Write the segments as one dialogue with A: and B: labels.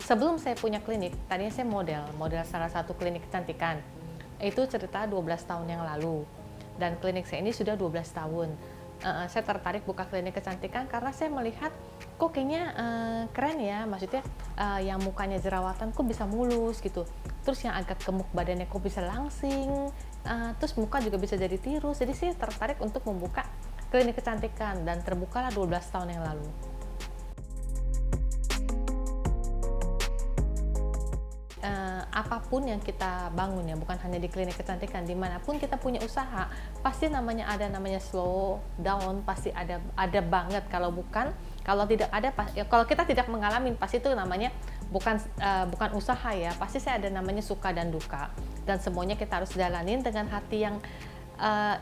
A: Sebelum saya punya klinik, tadinya saya model salah satu klinik kecantikan. Itu cerita 12 tahun yang lalu. Dan klinik saya ini sudah 12 tahun. Saya tertarik buka klinik kecantikan karena saya melihat kok kayaknya keren ya, maksudnya yang mukanya jerawatan kok bisa mulus gitu. Terus yang agak gemuk badannya kok bisa langsing, terus muka juga bisa jadi tirus. Jadi saya tertarik untuk membuka klinik kecantikan dan terbukalah 12 tahun yang lalu. Apapun yang kita bangun ya, bukan hanya di klinik kecantikan, dimanapun kita punya usaha, pasti namanya slow down, pasti ada banget. Kalau tidak ada, kalau kita tidak mengalami, pasti itu namanya bukan usaha ya. Pasti saya ada namanya suka dan duka, dan semuanya kita harus jalanin dengan hati yang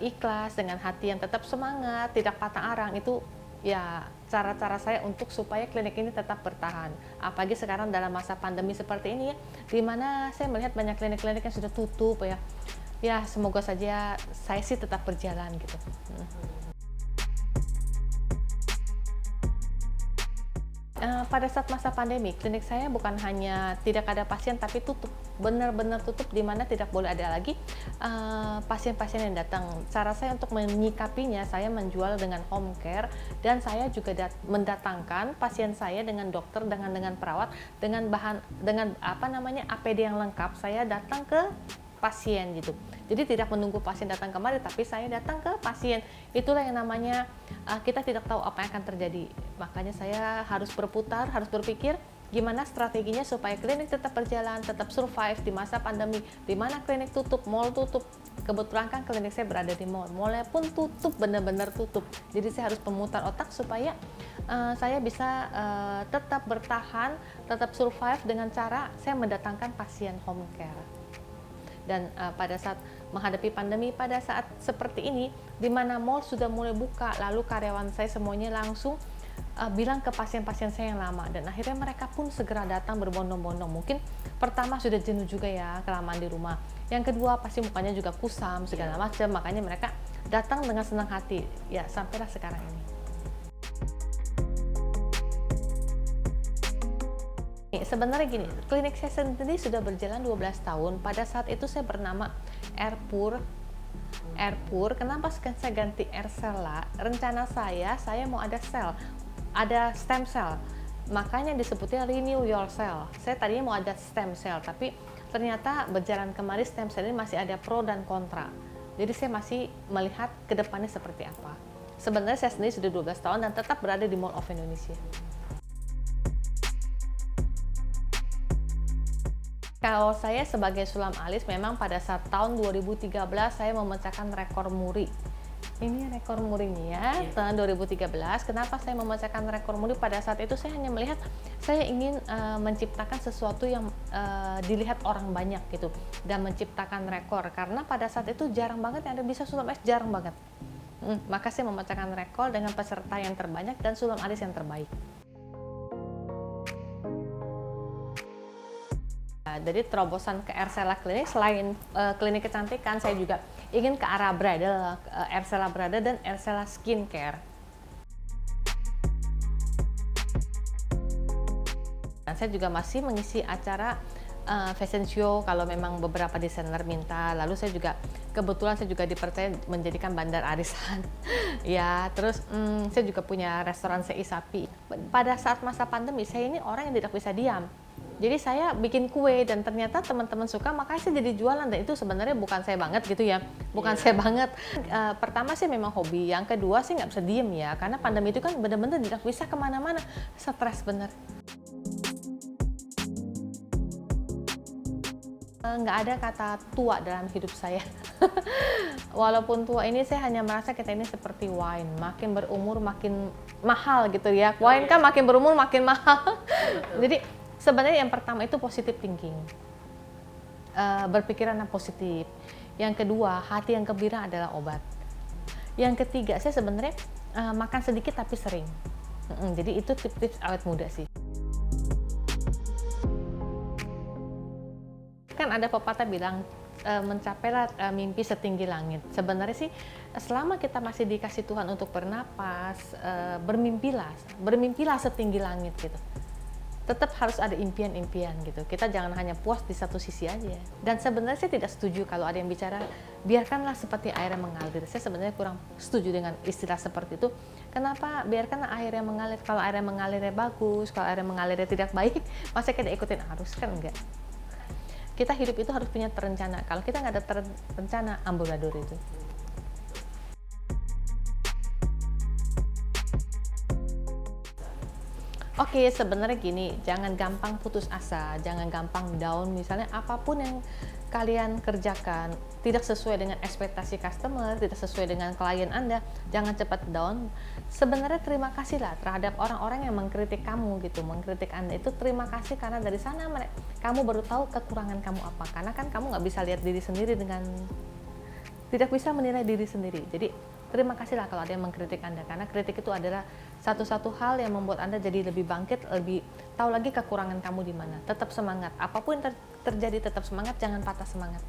A: ikhlas, dengan hati yang tetap semangat, tidak patah arang. Itu ya cara-cara saya untuk supaya klinik ini tetap bertahan. Apalagi sekarang dalam masa pandemi seperti ini ya, di mana saya melihat banyak klinik-klinik yang sudah tutup ya. Ya semoga saja saya sih tetap berjalan gitu. Pada saat masa pandemi, klinik saya bukan hanya tidak ada pasien tapi tutup, benar-benar tutup, di mana tidak boleh ada lagi pasien-pasien yang datang. Cara saya untuk menyikapinya, saya menjual dengan home care, dan saya juga mendatangkan pasien saya dengan dokter, dengan perawat, dengan APD yang lengkap. Saya datang ke pasien gitu. Jadi tidak menunggu pasien datang kemari, tapi saya datang ke pasien. Itulah yang namanya kita tidak tahu apa yang akan terjadi. Makanya saya harus berputar, harus berpikir gimana strateginya supaya klinik tetap berjalan, tetap survive di masa pandemi, di mana klinik tutup, mall tutup. Kebetulan kan klinik saya berada di mall, mallnya pun tutup, benar-benar tutup. Jadi saya harus memutar otak supaya saya bisa tetap bertahan, tetap survive dengan cara saya mendatangkan pasien home care. Dan pada saat menghadapi pandemi, pada saat seperti ini, di mana mall sudah mulai buka, lalu karyawan saya semuanya langsung bilang ke pasien-pasien saya yang lama, dan akhirnya mereka pun segera datang berbondong-bondong. Mungkin pertama sudah jenuh juga ya, kelamaan di rumah. Yang kedua pasti mukanya juga kusam segala macam, makanya mereka datang dengan senang hati. Ya sampailah sekarang ini. Sebenarnya gini, klinik saya sendiri sudah berjalan 12 tahun. Pada saat itu saya bernama Airpur. Kenapa saya ganti Aircella? Rencana saya mau ada stem cell. Makanya disebutnya renew your cell. Saya tadinya mau ada stem cell, tapi ternyata berjalan kemari stem cell ini masih ada pro dan kontra. Jadi saya masih melihat ke depannya seperti apa. Sebenarnya saya sendiri sudah 12 tahun dan tetap berada di Mall of Indonesia. Kalau saya sebagai sulam alis, memang pada saat tahun 2013 saya memecahkan rekor muri. Ini rekor murinya ya, tahun 2013. Kenapa saya memecahkan rekor muri? Pada saat itu saya hanya melihat, saya ingin menciptakan sesuatu yang dilihat orang banyak gitu, dan menciptakan rekor. Karena pada saat itu jarang banget yang ada bisa sulam alis, jarang banget. Maka saya memecahkan rekor dengan peserta yang terbanyak dan sulam alis yang terbaik. Jadi terobosan ke Aircella Clinic, selain klinik kecantikan, saya juga ingin ke arah bridal, Aircella Bridal dan Aircella Skincare. Dan saya juga masih mengisi acara fashion show kalau memang beberapa desainer minta. Lalu saya juga kebetulan dipercaya menjadikan bandar arisan. Ya, terus saya juga punya restoran sei sapi. Pada saat masa pandemi, saya ini orang yang tidak bisa diam. Jadi saya bikin kue dan ternyata teman-teman suka, makanya saya jadi jualan, dan itu sebenarnya bukan saya banget gitu ya, bukan saya banget. Pertama sih memang hobi, yang kedua sih nggak bisa diem ya, karena pandemi itu kan bener-bener tidak bisa kemana-mana, stres bener. Nggak ada kata tua dalam hidup saya. Walaupun tua ini, saya hanya merasa kita ini seperti wine, makin berumur makin mahal gitu ya. Wine kan makin berumur makin mahal. Jadi sebenarnya yang pertama itu positive thinking, berpikiran yang positif. Yang kedua, hati yang gembira adalah obat. Yang ketiga, saya sebenarnya makan sedikit tapi sering. Jadi itu tips-tips awet muda sih. Kan ada pepatah bilang, mencapailah mimpi setinggi langit. Sebenarnya sih selama kita masih dikasih Tuhan untuk bernapas, bermimpilah setinggi langit gitu. tetap harus ada impian-impian gitu. Kita jangan hanya puas di satu sisi aja. Dan sebenarnya saya tidak setuju kalau ada yang bicara biarkanlah seperti air yang mengalir. Saya sebenarnya kurang setuju dengan istilah seperti itu. Kenapa biarkanlah air yang mengalir? Kalau air yang mengalirnya bagus, kalau air yang mengalirnya tidak baik, masa kita ikutin arus? Kan enggak. Kita hidup itu harus punya terencana. Kalau kita nggak ada terencana, amburadul itu. Oke, sebenarnya gini, jangan gampang putus asa, jangan gampang down. Misalnya apapun yang kalian kerjakan tidak sesuai dengan ekspektasi customer, tidak sesuai dengan klien Anda, jangan cepat down. Sebenarnya terima kasihlah terhadap orang-orang yang mengkritik kamu gitu, mengkritik Anda itu terima kasih karena dari sana kamu baru tahu kekurangan kamu apa. Karena kan kamu nggak bisa lihat diri sendiri dengan tidak bisa menilai diri sendiri. Jadi terima kasihlah kalau ada yang mengkritik Anda, karena kritik itu adalah satu-satu hal yang membuat Anda jadi lebih bangkit, lebih tahu lagi kekurangan kamu di mana. Tetap semangat, apapun yang terjadi tetap semangat, jangan patah semangat.